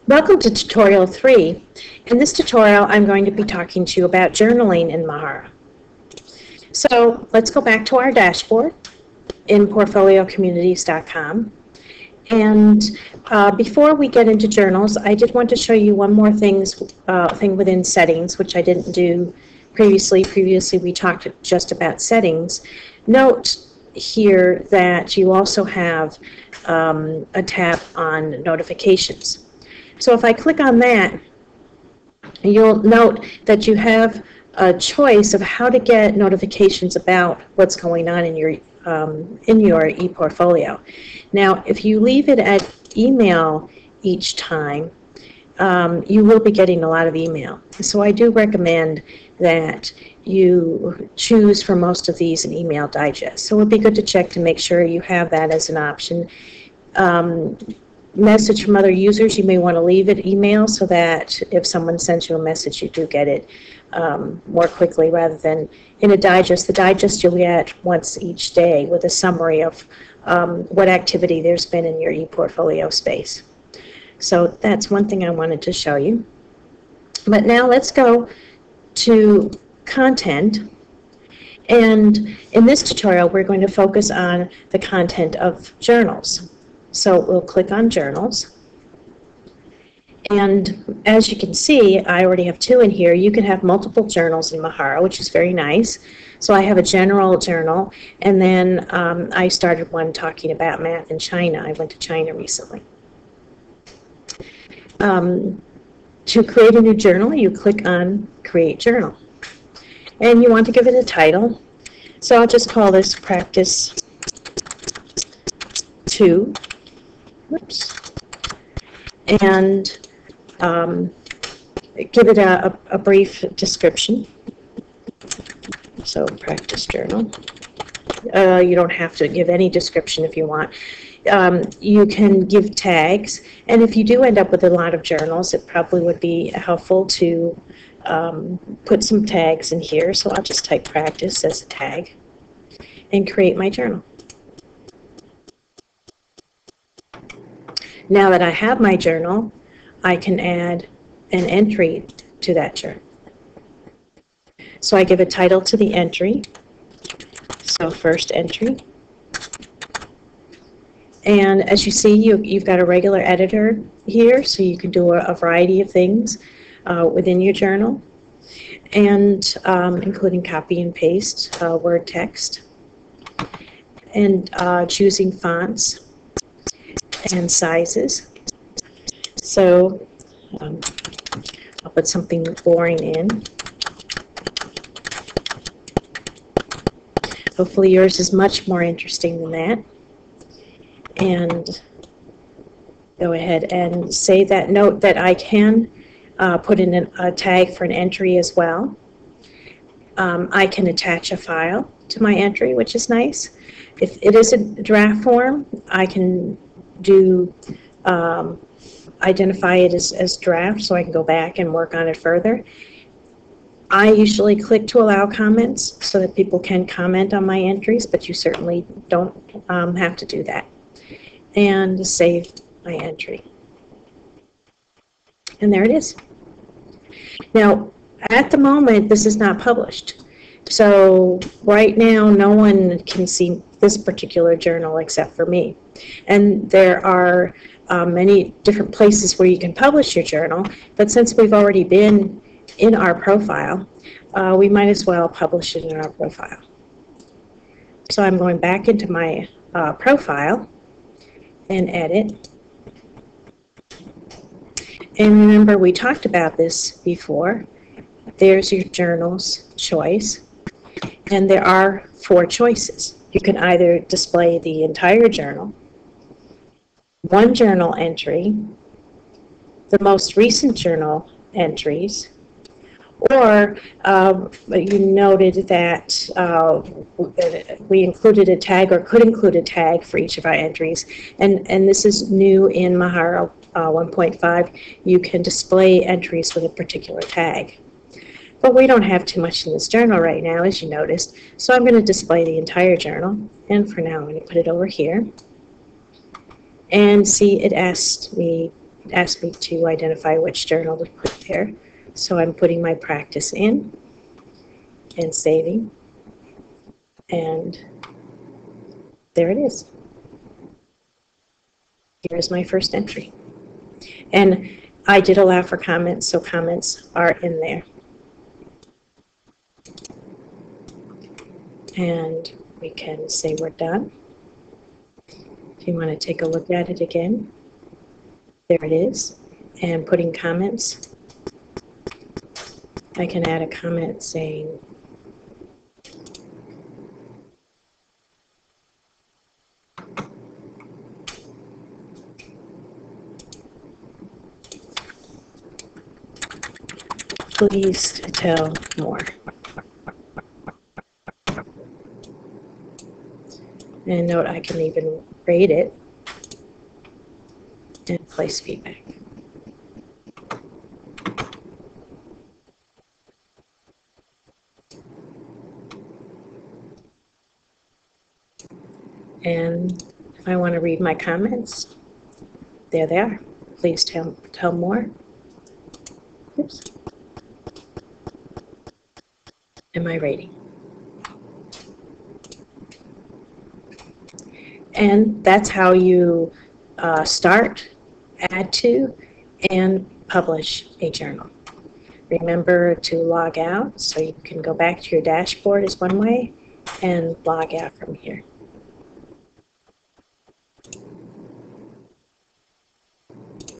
Welcome to tutorial 3. In this tutorial, I'm going to be talking to you about journaling in Mahara. So let's go back to our dashboard in portfoliocommunities.com. And before we get into journals, I did want to show you one more thing within settings, which I didn't do previously. Previously, we talked just about settings. Note here that you also have a tab on notifications. So if I click on that, you'll note that you have a choice of how to get notifications about what's going on in your ePortfolio. Now, if you leave it at email each time, you will be getting a lot of email. So I do recommend that you choose for most of these an email digest. So it would be good to check to make sure you have that as an option. Message from other users, you may want to leave it email so that if someone sends you a message, you do get it more quickly rather than in a digest. The digest you'll get once each day with a summary of what activity there's been in your ePortfolio space. So that's one thing I wanted to show you. But now let's go to content. And in this tutorial, we're going to focus on the content of journals. So we'll click on journals. And as you can see, I already have 2 in here. You can have multiple journals in Mahara, which is very nice. So I have a general journal, and then I started one talking about math in China. I went to China recently. To create a new journal, you click on Create Journal. And you want to give it a title. So I'll just call this Practice 2. Whoops. And give it a brief description. So practice journal. You don't have to give any description if you want. You can give tags, and if you do end up with a lot of journals, it probably would be helpful to put some tags in here. So I'll just type practice as a tag and create my journal. Now that I have my journal, I can add an entry to that journal. So I give a title to the entry. So first entry. And as you see, you've got a regular editor here, so you can do a variety of things within your journal, and including copy and paste, word text, and choosing fonts and sizes. So I'll put something boring in. Hopefully yours is much more interesting than that. And go ahead and save that. Note that I can put in a tag for an entry as well. I can attach a file to my entry, which is nice. If it is a draft form, I can do identify it as draft, so I can go back and work on it further. I usually click to allow comments so that people can comment on my entries, but you certainly don't have to do that. And save my entry. And there it is. Now, at the moment, this is not published. So right now, no one can see this particular journal except for me. And there are many different places where you can publish your journal, but since we've already been in our profile, we might as well publish it in our profile. So I'm going back into my profile and edit. And remember, we talked about this before. There's your journal's choice. And there are 4 choices. You can either display the entire journal, one journal entry, the most recent journal entries, or you noted that we included a tag or could include a tag for each of our entries. And this is new in Mahara 1.5. You can display entries with a particular tag. But we don't have too much in this journal right now, as you noticed. So I'm going to display the entire journal. And for now, I'm going to put it over here. And see, it asked me asked me to identify which journal to put there. So I'm putting my practice in and saving. And there it is. Here's my first entry. And I did allow for comments, so comments are in there. And we can say we're done. If you want to take a look at it again, there it is. And putting comments, I can add a comment saying, please tell more. And note I can even rate it and place feedback. And if I want to read my comments, there they are. Please tell more. Oops. And my rating. And that's how you start, add to, and publish a journal. Remember to log out, so you can go back to your dashboard is one way, and log out from here.